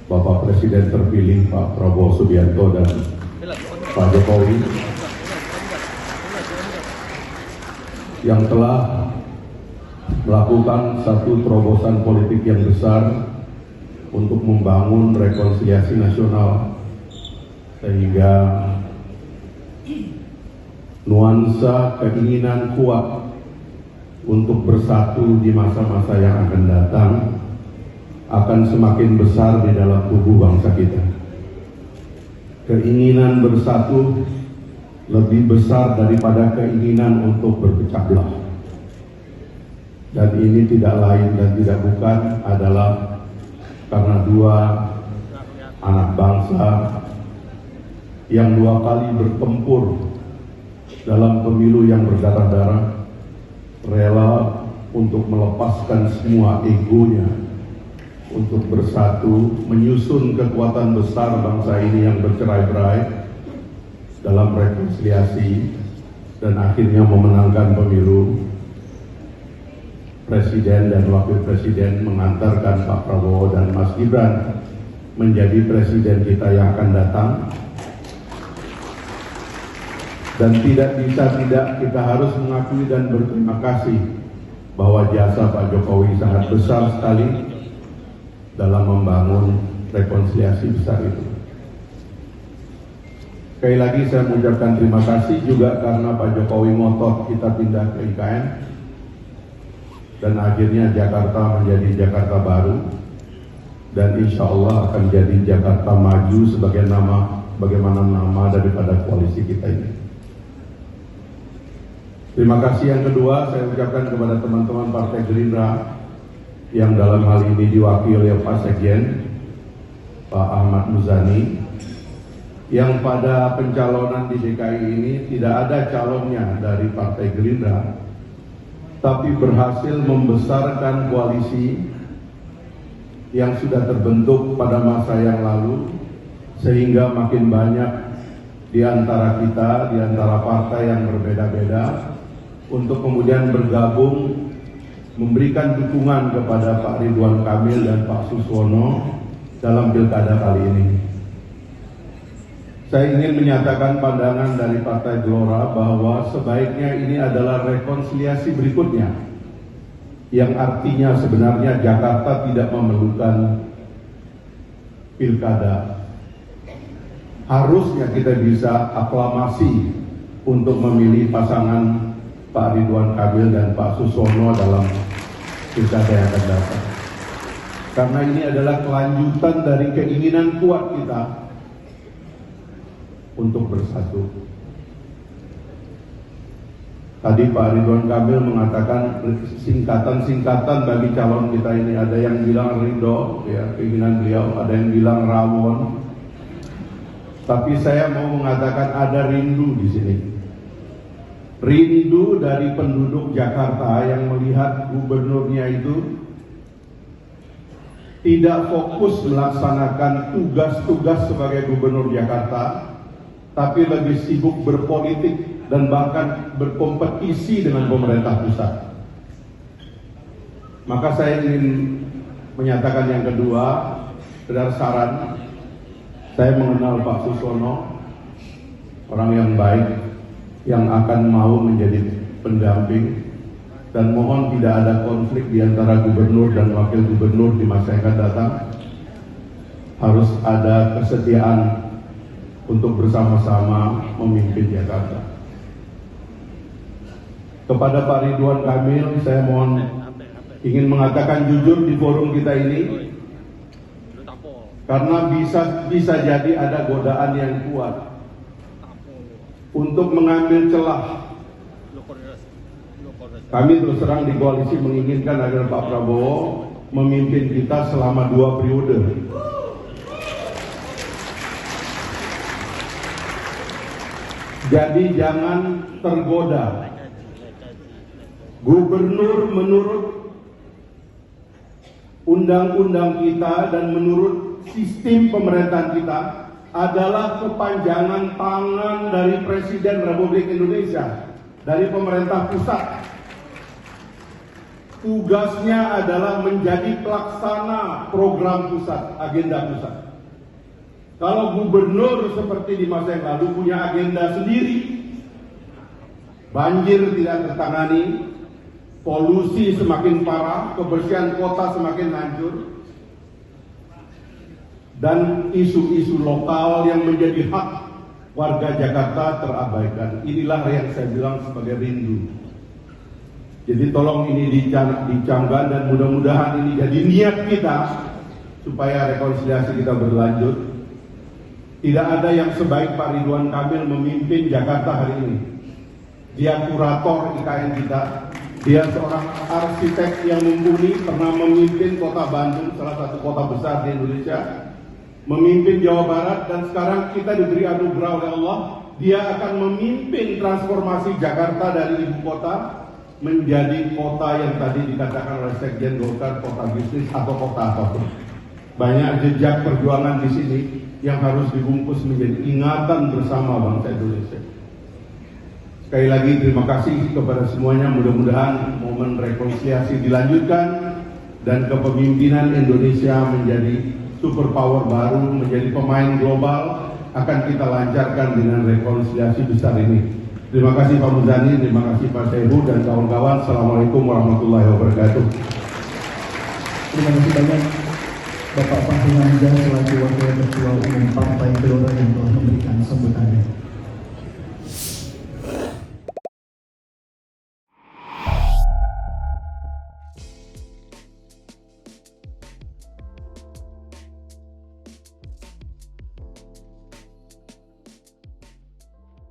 Bapak Presiden terpilih Pak Prabowo Subianto dan Pak Jokowi yang telah melakukan satu terobosan politik yang besar untuk membangun rekonsiliasi nasional, sehingga nuansa keinginan kuat untuk bersatu di masa-masa yang akan datang akan semakin besar di dalam tubuh bangsa kita. Keinginan bersatu lebih besar daripada keinginan untuk berpecah belah. Dan ini tidak lain dan tidak bukan adalah karena dua anak bangsa yang dua kali bertempur dalam pemilu yang berdarah-darah, rela untuk melepaskan semua egonya untuk bersatu, menyusun kekuatan besar bangsa ini yang bercerai-berai dalam rekonsiliasi, dan akhirnya memenangkan pemilu. Presiden dan Wakil Presiden mengantarkan Pak Prabowo dan Mas Gibran menjadi presiden kita yang akan datang. Dan tidak bisa tidak, kita harus mengakui dan berterima kasih bahwa jasa Pak Jokowi sangat besar sekali dalam membangun rekonsiliasi besar itu. Sekali lagi saya mengucapkan terima kasih juga karena Pak Jokowi ngotot kita pindah ke IKN, dan akhirnya Jakarta menjadi Jakarta baru, dan insya Allah akan jadi Jakarta maju bagaimana nama daripada koalisi kita ini. Terima kasih yang kedua saya ucapkan kepada teman-teman Partai Gerindra yang dalam hal ini diwakili oleh Pak Sekjen, Pak Ahmad Muzani, yang pada pencalonan di DKI ini tidak ada calonnya dari Partai Gerindra, tapi berhasil membesarkan koalisi yang sudah terbentuk pada masa yang lalu, sehingga makin banyak di antara kita, di antara partai yang berbeda-beda, untuk kemudian bergabung memberikan dukungan kepada Pak Ridwan Kamil dan Pak Suswono dalam pilkada kali ini. Saya ingin menyatakan pandangan dari Partai Gelora bahwa sebaiknya ini adalah rekonsiliasi berikutnya, yang artinya sebenarnya Jakarta tidak memerlukan pilkada. Harusnya kita bisa aklamasi untuk memilih pasangan Pak Ridwan Kamil dan Pak Suswono dalam pilkada yang akan datang. Karena ini adalah kelanjutan dari keinginan kuat kita untuk bersatu. Tadi Pak Ridwan Kamil mengatakan singkatan-singkatan bagi calon kita ini. Ada yang bilang ridho, ya, keinginan beliau. Ada yang bilang rawon. Tapi saya mau mengatakan ada rindu di sini. Rindu dari penduduk Jakarta yang melihat gubernurnya itu tidak fokus melaksanakan tugas-tugas sebagai gubernur Jakarta, tapi lebih sibuk berpolitik dan bahkan berkompetisi dengan pemerintah pusat. Maka saya ingin menyatakan yang kedua, sekedar saran, saya mengenal Pak Suswono, orang yang baik, yang akan mau menjadi pendamping, dan mohon tidak ada konflik di antara gubernur dan wakil gubernur di masa yang akan datang. Harus ada kesetiaan untuk bersama-sama memimpin Jakarta. Kepada Pak Ridwan Kamil, saya mohon ingin mengatakan jujur di forum kita ini, karena bisa jadi ada godaan yang kuat untuk mengambil celah. Kami terus terang di koalisi menginginkan agar Pak Prabowo memimpin kita selama 2 periode. Jadi jangan tergoda. Gubernur menurut undang-undang kita dan menurut sistem pemerintahan kita adalah kepanjangan tangan dari Presiden Republik Indonesia, dari pemerintah pusat. tugasnya adalah menjadi pelaksana program pusat, agenda pusat. Kalau gubernur seperti di masa yang lalu punya agenda sendiri, banjir tidak tertangani, polusi semakin parah, kebersihan kota semakin hancur, dan isu-isu lokal yang menjadi hak warga Jakarta terabaikan. Inilah yang saya bilang sebagai rindu. Jadi tolong ini dicamkan dan mudah-mudahan ini jadi niat kita supaya rekonsiliasi kita berlanjut. Tidak ada yang sebaik Pak Ridwan Kamil memimpin Jakarta hari ini. Dia kurator IKN kita. Dia seorang arsitek yang mumpuni, pernah memimpin kota Bandung, salah satu kota besar di Indonesia. Memimpin Jawa Barat, dan sekarang kita diberi anugerah oleh Allah. Dia akan memimpin transformasi Jakarta dari ibu kota menjadi kota yang tadi dikatakan oleh Sekjen Golkar, kota bisnis atau kota apapun. Banyak jejak perjuangan di sini yang harus dibungkus menjadi ingatan bersama bangsa Indonesia. Sekali lagi terima kasih kepada semuanya. Mudah-mudahan momen rekonsiliasi dilanjutkan dan kepemimpinan Indonesia menjadi superpower baru, menjadi pemain global akan kita lancarkan dengan rekonsiliasi besar ini. Terima kasih Pak Muzani, terima kasih Pak Sehu dan kawan-kawan. Assalamualaikum warahmatullahi wabarakatuh. Terima kasih banyak Bapak Fahri Hamzah selaku Wakil Ketua Umum Partai Gelora yang telah memberikan sambutannya.